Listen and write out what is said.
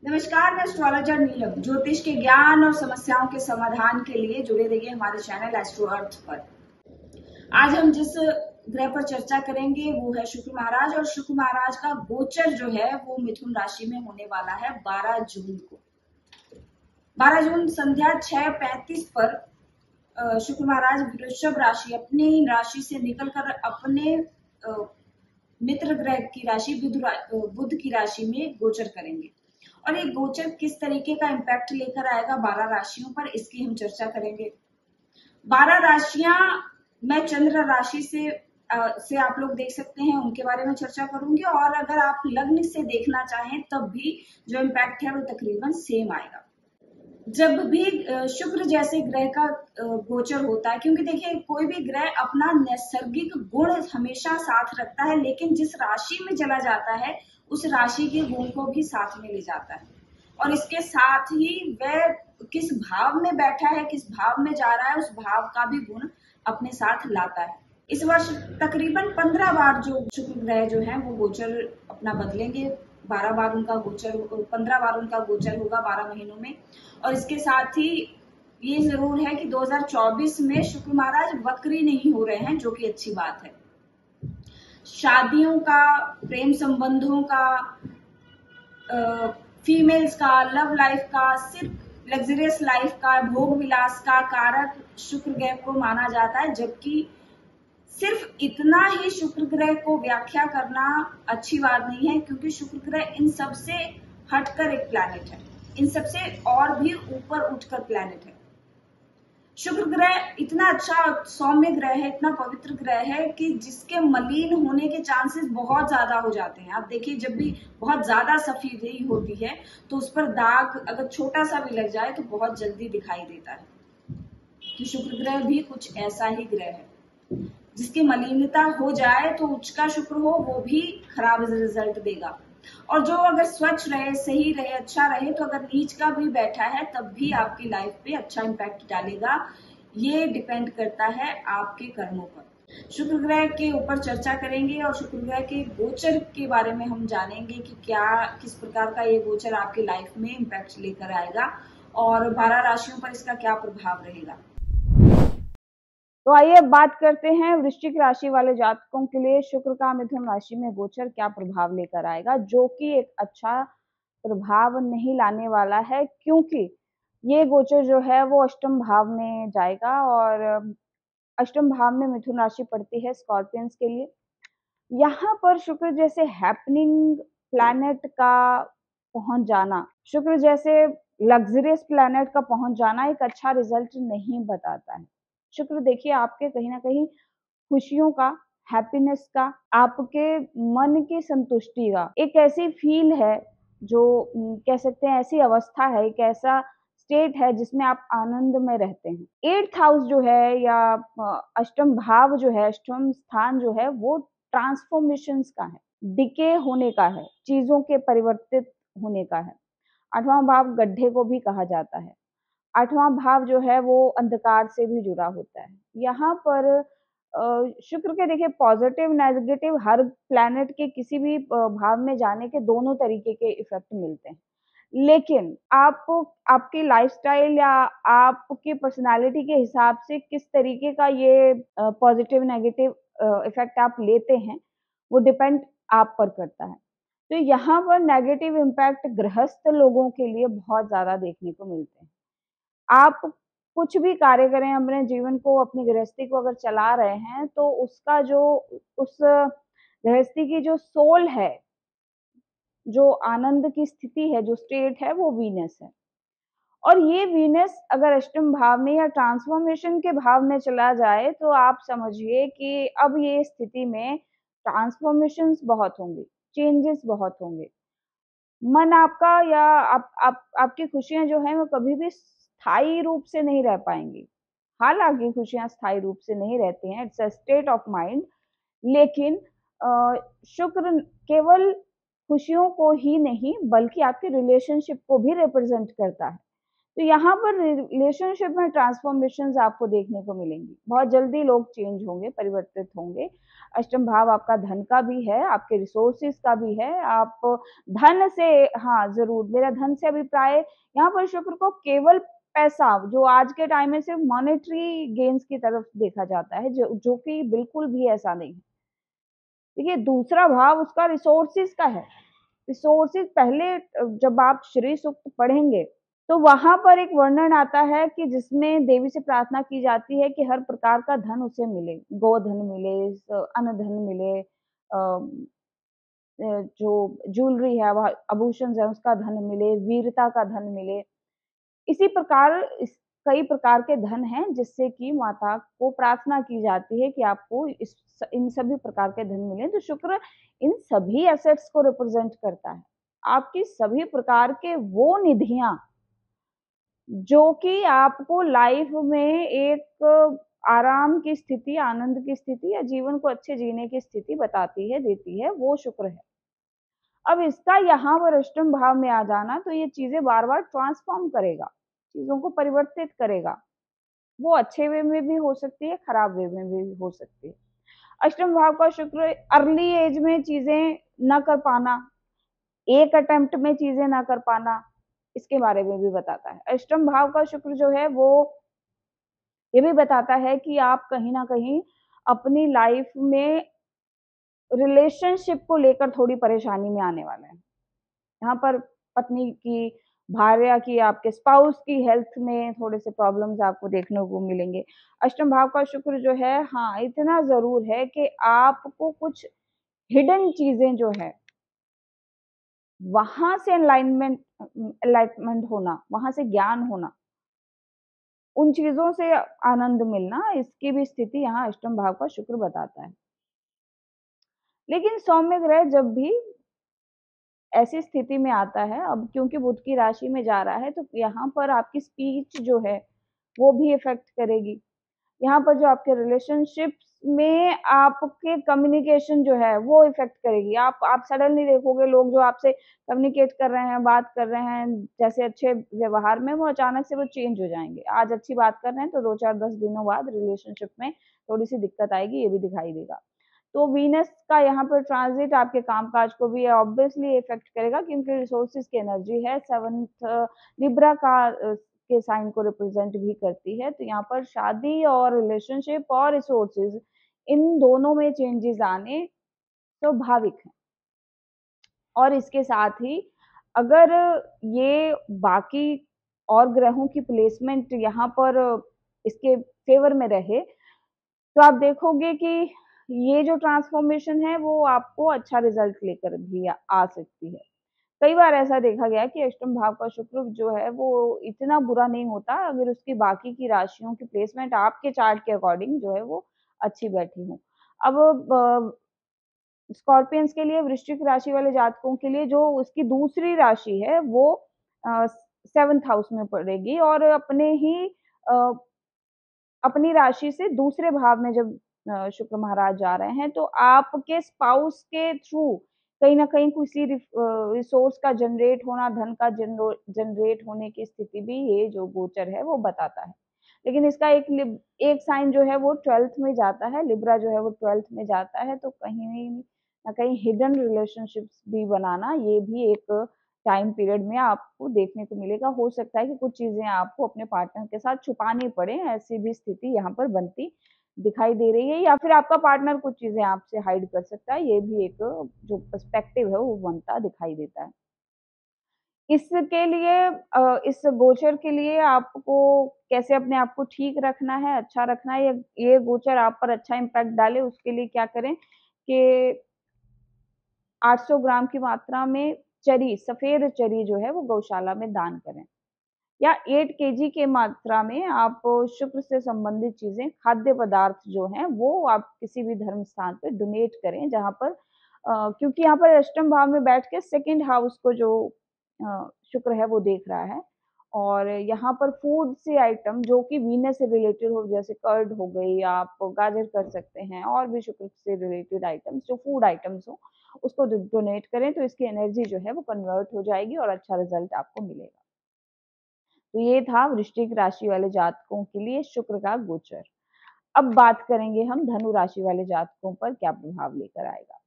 नमस्कार, मैं एस्ट्रोलॉजर नीलम। ज्योतिष के ज्ञान और समस्याओं के समाधान के लिए जुड़े रहिए हमारे चैनल एस्ट्रो अर्थ पर। आज हम जिस ग्रह पर चर्चा करेंगे वो है शुक्र महाराज, और शुक्र महाराज का गोचर जो है वो मिथुन राशि में होने वाला है 12 जून को। 12 जून संध्या 6:35 पर शुक्र महाराज वृषभ राशि, अपनी राशि से निकलकर अपने मित्र ग्रह की राशि बुध की राशि में गोचर करेंगे। और ये गोचर किस तरीके का इम्पैक्ट लेकर आएगा 12 राशियों पर, इसकी हम चर्चा करेंगे। 12 राशियां मैं चंद्र राशि से आप लोग देख सकते हैं, उनके बारे में चर्चा करूंगी। और अगर आप लग्न से देखना चाहें तब भी जो इम्पैक्ट है वो तकरीबन सेम आएगा। जब भी शुक्र जैसे ग्रह का गोचर होता है, क्योंकि देखिए कोई भी ग्रह अपना नैसर्गिक गुण हमेशा साथ रखता है, लेकिन जिस राशि में चला जाता है उस राशि के गुण को भी साथ में ले जाता है। और इसके साथ ही वह किस भाव में बैठा है, किस भाव में जा रहा है, उस भाव का भी गुण अपने साथ लाता है। इस वर्ष तकरीबन 15 बार जो शुक्र ग्रह जो है वो गोचर अपना बदलेंगे। 12 बार उनका गोचर, 15 बार उनका गोचर होगा 12 महीनों में। और इसके साथ ही ये जरूर है कि 2024 में शुक्र महाराज वक्री नहीं हो रहे हैं, जो कि अच्छी बात है। शादियों का, प्रेम संबंधों का, फीमेल्स का, लव लाइफ का, सिर्फ लग्जरियस लाइफ का, भोग विलास का कारक शुक्र ग्रह को माना जाता है। जबकि सिर्फ इतना ही शुक्र ग्रह को व्याख्या करना अच्छी बात नहीं है, क्योंकि शुक्र ग्रह इन सब से हटकर एक प्लैनेट है, इन सबसे और भी ऊपर उठकर प्लैनेट है। शुक्र ग्रह इतना अच्छा सौम्य ग्रह है, इतना पवित्र ग्रह है कि जिसके मलिन होने के चांसेस बहुत ज्यादा हो जाते हैं। आप देखिए, जब भी बहुत ज्यादा सफेदी होती है तो उस पर दाग अगर छोटा सा भी लग जाए तो बहुत जल्दी दिखाई देता है। तो शुक्र ग्रह भी कुछ ऐसा ही ग्रह है, जिसकी मलिनता हो जाए तो उच्च का शुक्र हो वो भी खराब रिजल्ट देगा। और जो अगर स्वच्छ रहे, सही रहे, अच्छा रहे, तो अगर नीच का भी बैठा है तब भी आपकी लाइफ पे अच्छा इम्पैक्ट डालेगा। ये डिपेंड करता है आपके कर्मों पर। शुक्र ग्रह के ऊपर चर्चा करेंगे और शुक्र ग्रह के गोचर के बारे में हम जानेंगे कि किस प्रकार का ये गोचर आपकी लाइफ में इम्पैक्ट लेकर आएगा और 12 राशियों पर इसका क्या प्रभाव रहेगा। तो आइए बात करते हैं वृश्चिक राशि वाले जातकों के लिए शुक्र का मिथुन राशि में गोचर क्या प्रभाव लेकर आएगा, जो कि एक अच्छा प्रभाव नहीं लाने वाला है, क्योंकि ये गोचर जो है वो अष्टम भाव में जाएगा। और अष्टम भाव में मिथुन राशि पड़ती है स्कॉर्पियंस के लिए। यहाँ पर शुक्र जैसे हैपनिंग प्लैनेट का पहुंच जाना, शुक्र जैसे लग्जरियस प्लैनेट का पहुंच जाना एक अच्छा रिजल्ट नहीं बताता है। शुक्र देखिए आपके कहीं ना कहीं खुशियों का, हैप्पीनेस का, आपके मन की संतुष्टि का एक ऐसी फील है जो कह सकते हैं ऐसी अवस्था है, एक ऐसा स्टेट है जिसमें आप आनंद में रहते हैं। 8th हाउस जो है या अष्टम भाव जो है, अष्टम स्थान जो है वो ट्रांसफॉर्मेशंस का है, डिके होने का है, चीजों के परिवर्तित होने का है। 8वां भाव गड्ढे को भी कहा जाता है। 8वां भाव जो है वो अंधकार से भी जुड़ा होता है। यहाँ पर शुक्र के देखिए पॉजिटिव नेगेटिव हर प्लैनेट के किसी भी भाव में जाने के दोनों तरीके के इफेक्ट मिलते हैं, लेकिन आपकी लाइफस्टाइल या आपकी पर्सनालिटी के हिसाब से किस तरीके का ये पॉजिटिव नेगेटिव इफेक्ट आप लेते हैं वो डिपेंड आप पर करता है। तो यहाँ पर नेगेटिव इम्पैक्ट गृहस्थ लोगों के लिए बहुत ज्यादा देखने को मिलते हैं। आप कुछ भी कार्य करें, अपने जीवन को, अपनी गृहस्थी को अगर चला रहे हैं तो उसका जो उस गृहस्थी की जो सोल है, जो आनंद की स्थिति है, जो स्टेट है, वो वीनस है। और ये वीनस अगर अष्टम भाव में या ट्रांसफॉर्मेशन के भाव में चला जाए तो आप समझिए कि अब ये स्थिति में ट्रांसफॉर्मेशंस बहुत होंगे, चेंजेस बहुत होंगे। मन आपका या आपकी खुशियां जो है वो कभी भी स्थायी रूप से नहीं रह पाएंगी। हालांकि खुशियां स्थायी रूप से नहीं रहती हैं, it's a state of mind, लेकिन शुक्र केवल खुशियों को ही नहीं बल्कि आपके रिलेशनशिप को भी रिप्रेजेंट करता है। तो यहाँ पर रिलेशनशिप में ट्रांसफॉर्मेशंस आपको देखने को मिलेंगी, बहुत जल्दी लोग चेंज होंगे, परिवर्तित होंगे। अष्टम भाव आपका धन का भी है, आपके रिसोर्सेज का भी है। आप धन से, हाँ जरूर, मेरा धन से अभिप्राय यहाँ पर शुक्र को केवल पैसा, जो आज के टाइम में सिर्फ मॉनेटरी गेन्स की तरफ देखा जाता है, जो कि बिल्कुल भी ऐसा नहीं है। देखिए, दूसरा भाव उसका रिसोर्सेज का है। रिसोर्सेज पहले जब आप श्री सूक्त पढ़ेंगे तो वहां पर एक वर्णन आता है कि जिसमें देवी से प्रार्थना की जाती है कि हर प्रकार का धन उसे मिले, गोधन मिले, अन्न धन मिले, जो ज्वेलरी है, आभूषण है, उसका धन मिले, वीरता का धन मिले। इसी प्रकार कई प्रकार के धन हैं जिससे कि माता को प्रार्थना की जाती है कि आपको इन सभी प्रकार के धन मिले। तो शुक्र इन सभी एसेट्स को रिप्रेजेंट करता है, आपकी सभी प्रकार के वो निधियां जो कि आपको लाइफ में एक आराम की स्थिति, आनंद की स्थिति या जीवन को अच्छे जीने की स्थिति बताती है, देती है, वो शुक्र है। अब इसका यहाँ पर अष्टम भाव में आ जाना तो ये चीजें बार बार ट्रांसफॉर्म करेगा, चीजों को परिवर्तित करेगा। वो अच्छे वे में भी हो सकती है, खराब वे में भी हो सकती है। अष्टम भाव का शुक्र अर्ली एज में चीजें न कर पाना, एक अटेम्प्ट में चीजें ना कर पाना, इसके बारे में भी बताता है। अष्टम भाव का शुक्र जो है वो ये भी बताता है कि आप कहीं ना कहीं अपनी लाइफ में रिलेशनशिप को लेकर थोड़ी परेशानी में आने वाले हैं। यहाँ पर पत्नी की, भार्या की, आपके स्पाउस की हेल्थ में थोड़े से प्रॉब्लम्स आपको देखने को मिलेंगे। अष्टम भाव का शुक्र जो है, हाँ इतना जरूर है कि आपको कुछ हिडन चीजें जो है वहां से एनलाइटमेंट होना, वहां से ज्ञान होना, उन चीजों से आनंद मिलना, इसकी भी स्थिति यहाँ अष्टम भाव का शुक्र बताता है। लेकिन सौम्य ग्रह जब भी ऐसी स्थिति में आता है, अब क्योंकि बुध की राशि में जा रहा है तो यहाँ पर आपकी स्पीच जो है वो भी इफेक्ट करेगी। यहाँ पर जो आपके रिलेशनशिप में आपके कम्युनिकेशन जो है वो इफेक्ट करेगी। आप सडनली देखोगे लोग जो आपसे कम्युनिकेट कर रहे हैं, बात कर रहे हैं जैसे अच्छे व्यवहार में, वो अचानक से वो चेंज हो जाएंगे। आज अच्छी बात कर रहे हैं तो 2-4-10 दिनों बाद रिलेशनशिप में थोड़ी सी दिक्कत आएगी, ये भी दिखाई देगा। तो वीनस का यहाँ पर ट्रांजिट आपके कामकाज को भी ऑब्वियसली इफेक्ट करेगा, क्योंकि रिसोर्सेज की एनर्जी है, 7th लिब्रा का के साइन को रिप्रेजेंट भी करती है। तो यहाँ पर शादी और रिलेशनशिप और रिसोर्सेज, इन दोनों में चेंजेस आने स्वाभाविक है। और इसके साथ ही अगर ये बाकी और ग्रहों की प्लेसमेंट यहाँ पर इसके फेवर में रहे तो आप देखोगे कि ये जो ट्रांसफॉर्मेशन है वो आपको अच्छा रिजल्ट लेकर भी आ सकती है। कई बार ऐसा देखा गया कि अष्टम भाव का शुक्र जो है वो इतना बुरा नहीं होता अगर उसकी बाकी की राशियों की प्लेसमेंट आपके चार्ट के अकॉर्डिंग जो है वो अच्छी बैठी हो। अब स्कॉर्पियंस के लिए, वृश्चिक राशि वाले जातकों के लिए जो उसकी दूसरी राशि है वो 7th हाउस में पड़ेगी, और अपनी राशि से दूसरे भाव में जब शुक्र महाराज जा रहे हैं तो आपके स्पाउस के थ्रू कहीं ना कहीं किसी रिसोर्स का जनरेट होना, धन का जनरेट होने की स्थिति भी ये जो गोचर है वो बताता है। लेकिन इसका एक साइन जो है वो 12th में जाता है, लिब्रा जो है वो 12th में जाता है, तो कहीं ना कहीं हिडन रिलेशनशिप्स भी बनाना, ये भी एक टाइम पीरियड में आपको देखने को मिलेगा। हो सकता है कि कुछ चीजें आपको अपने पार्टनर के साथ छुपानी पड़े, ऐसी भी स्थिति यहाँ पर बनती दिखाई दे रही है, या फिर आपका पार्टनर कुछ चीजें आपसे हाइड कर सकता है। ये भी एक जो पर्सपेक्टिव है वो बनता दिखाई देता है। इसके लिए इस गोचर के लिए आपको कैसे अपने आप को ठीक रखना है, अच्छा रखना है, ये गोचर आप पर अच्छा इम्पैक्ट डाले, उसके लिए क्या करें कि 800 ग्राम की मात्रा में चरी, सफेद चरी जो है वो गौशाला में दान करें, या 8 केजी के मात्रा में आप शुक्र से संबंधित चीजें, खाद्य पदार्थ जो हैं वो आप किसी भी धर्म स्थान पे डोनेट करें जहां पर क्योंकि यहाँ पर अष्टम भाव में बैठ के 2nd हाउस को जो शुक्र है वो देख रहा है, और यहाँ पर फूड से आइटम जो कि वीनस से रिलेटेड हो, जैसे कर्ड हो गई, आप गाजर कर सकते हैं, और भी शुक्र से रिलेटेड आइटम्स जो फूड आइटम्स हो उसको डोनेट करें, तो इसकी एनर्जी जो है वो कन्वर्ट हो जाएगी और अच्छा रिजल्ट आपको मिलेगा। तो ये था वृश्चिक राशि वाले जातकों के लिए शुक्र का गोचर। अब बात करेंगे हम धनु राशि वाले जातकों पर क्या प्रभाव लेकर आएगा।